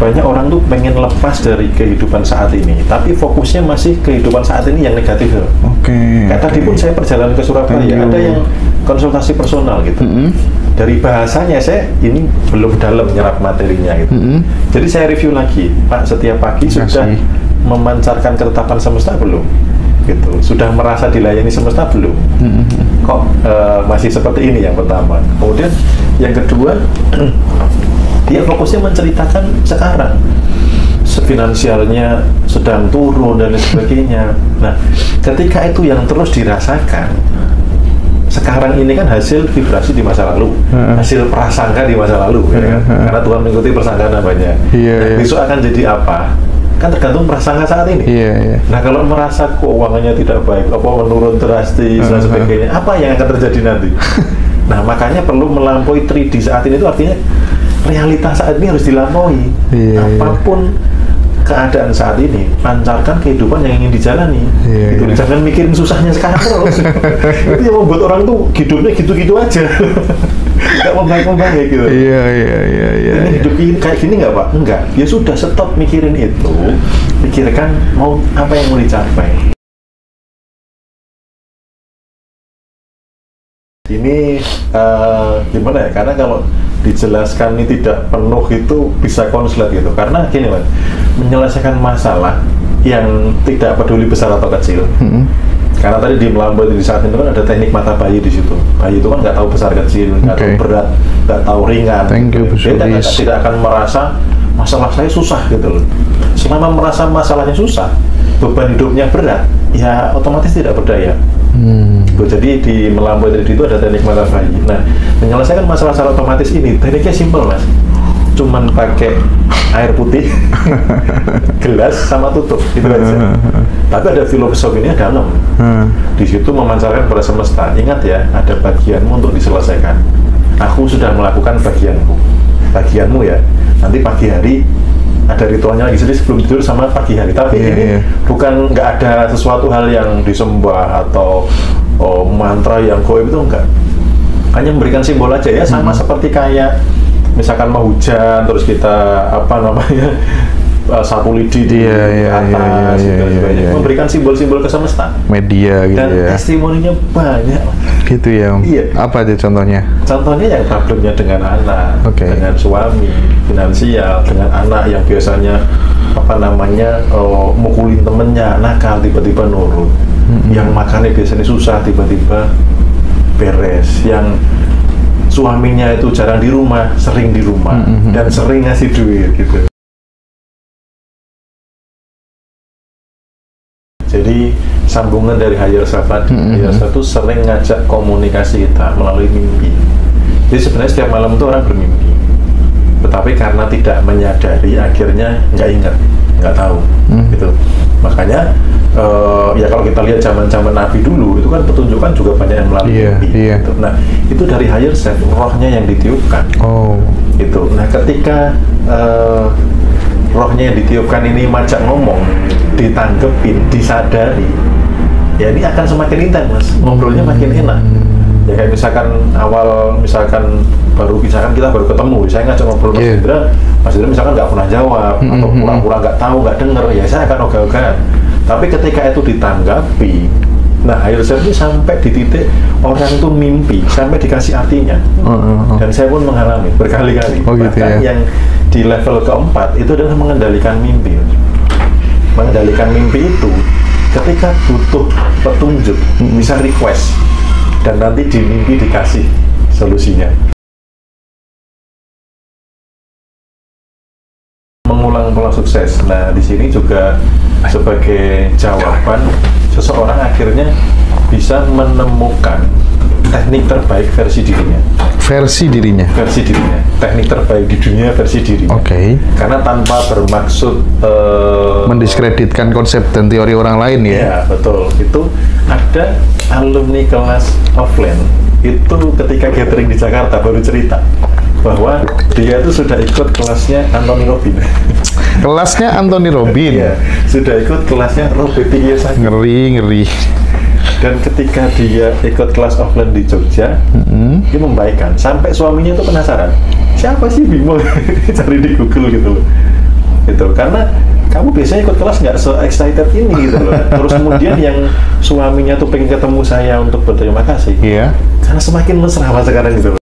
banyak orang tuh pengen lepas dari kehidupan saat ini, tapi fokusnya masih kehidupan saat ini yang negatif. Kayak tadi pun saya perjalanan ke Surabaya, ada yang konsultasi personal gitu. Dari bahasanya saya ini belum dalam nyerap materinya gitu. Jadi saya review lagi, Pak, setiap pagi sudah memancarkan ketetapan semesta belum? Gitu. Sudah merasa dilayani semesta belum? Kok masih seperti ini yang pertama. Kemudian yang kedua, dia fokusnya menceritakan sekarang, finansialnya sedang turun dan sebagainya. Nah, ketika itu yang terus dirasakan, sekarang ini kan hasil vibrasi di masa lalu, hasil prasangka di masa lalu, ya kan? Karena Tuhan mengikuti prasangka namanya. Nah, besok akan jadi apa? Kan tergantung prasangka saat ini. Nah, kalau merasa keuangannya tidak baik, apa menurun drastis dan sebagainya, apa yang akan terjadi nanti? Nah, makanya perlu melampaui 3D saat ini, itu artinya realitas saat ini harus dilampaui. Apapun keadaan saat ini, pancarkan kehidupan yang ingin dijalani. Gitu. Jangan mikirin susahnya sekarang terus. Itu yang membuat orang tuh hidupnya gitu-gitu aja. Gak membaik-membaik gitu. Ini hidup kayak gini nggak, Pak? Enggak. Ya sudah, stop mikirin itu. Pikirkan mau apa yang mau dicapai. Ini gimana ya? Karena kalau dijelaskan ini tidak penuh itu bisa konslet gitu. Karena gini, Mas, menyelesaikan masalah yang tidak peduli besar atau kecil. Karena tadi di melampaui di saat itu kan ada teknik mata bayi di situ. Bayi itu kan nggak tahu besar kecil, nggak tahu berat, nggak tahu ringan. Dia tidak akan merasa masalah saya susah gitu loh. Selama merasa masalahnya susah, beban hidupnya berat, ya otomatis tidak berdaya. Jadi di melampaui tadi itu ada teknik mata bayi. Nah, menyelesaikan masalah secara otomatis ini tekniknya simpel, Mas. Cuman pakai air putih, gelas sama tutup, gitu aja. Tapi ada filosofinya dalam. Di situ memancarkan kepada semesta. Ingat ya, ada bagianmu untuk diselesaikan. Aku sudah melakukan bagianku. Bagianmu ya. Nanti pagi hari ada ritualnya lagi, jadi sebelum tidur sama pagi hari. Tapi ini bukan, nggak ada sesuatu hal yang disembah atau mantra yang goib, itu enggak. Hanya memberikan simbol aja ya, sama seperti kayak misalkan mau hujan, terus kita apa namanya sapu lidi di atas, memberikan simbol-simbol ke semesta. Media gitu. Dan testimoninya banyak. Gitu ya. Apa aja contohnya? Contohnya yang problemnya dengan anak, dengan suami, finansial, dengan anak yang biasanya apa namanya mukulin temennya, nakal, tiba-tiba nurut. Yang makannya biasanya susah, tiba-tiba beres. Yang suaminya itu jarang di rumah, sering di rumah, dan sering ngasih duit gitu. Jadi sambungan dari higher self tadi, higher self itu sering ngajak komunikasi kita melalui mimpi. Jadi sebenarnya setiap malam itu orang bermimpi, tetapi karena tidak menyadari akhirnya nggak ingat, nggak tahu gitu. Makanya ya kalau kita lihat zaman-zaman Nabi dulu itu kan petunjukan juga banyak yang melalui mimpi. Gitu. Nah itu dari higher self, rohnya yang ditiupkan. Gitu. Nah ketika rohnya yang ditiupkan ini majak ngomong, ditanggepin, disadari, ya ini akan semakin intens, Mas. Ngobrolnya makin enak. Ya kayak misalkan kita baru ketemu, saya ngajak ngobrol Mas Indra misalkan nggak pernah jawab, atau pura-pura nggak tahu, nggak denger, ya saya akan ogah-ogahan. Tapi ketika itu ditanggapi, nah higher self ini sampai di titik orang itu mimpi, sampai dikasih artinya. Dan saya pun mengalami berkali-kali. Bahkan yang di level keempat itu adalah mengendalikan mimpi. Mengendalikan mimpi itu ketika butuh petunjuk, bisa request, dan nanti di mimpi dikasih solusinya. Mengulang pola sukses. Nah, di sini juga sebagai jawaban, seseorang akhirnya bisa menemukan teknik terbaik versi dirinya. Versi dirinya. Teknik terbaik di dunia versi dirinya. Karena tanpa bermaksud mendiskreditkan konsep dan teori orang lain ya. Ya, betul. Itu ada alumni kelas offline itu ketika gathering di Jakarta baru cerita bahwa dia itu sudah ikut kelasnya Anthony Robbins. Kelasnya Anthony Robbins? Iya, sudah ikut kelasnya Robert Kiyosaki. Ngeri. Dan ketika dia ikut kelas offline di Jogja, dia membaikkan. Sampai suaminya itu penasaran, siapa sih Bimo? Cari di Google gitu loh. gitu. Karena kamu biasanya ikut kelas nggak se-excited ini gitu loh. Terus kemudian yang suaminya tuh pengen ketemu saya untuk berterima kasih. Iya. Karena semakin mesra sekarang gitu loh.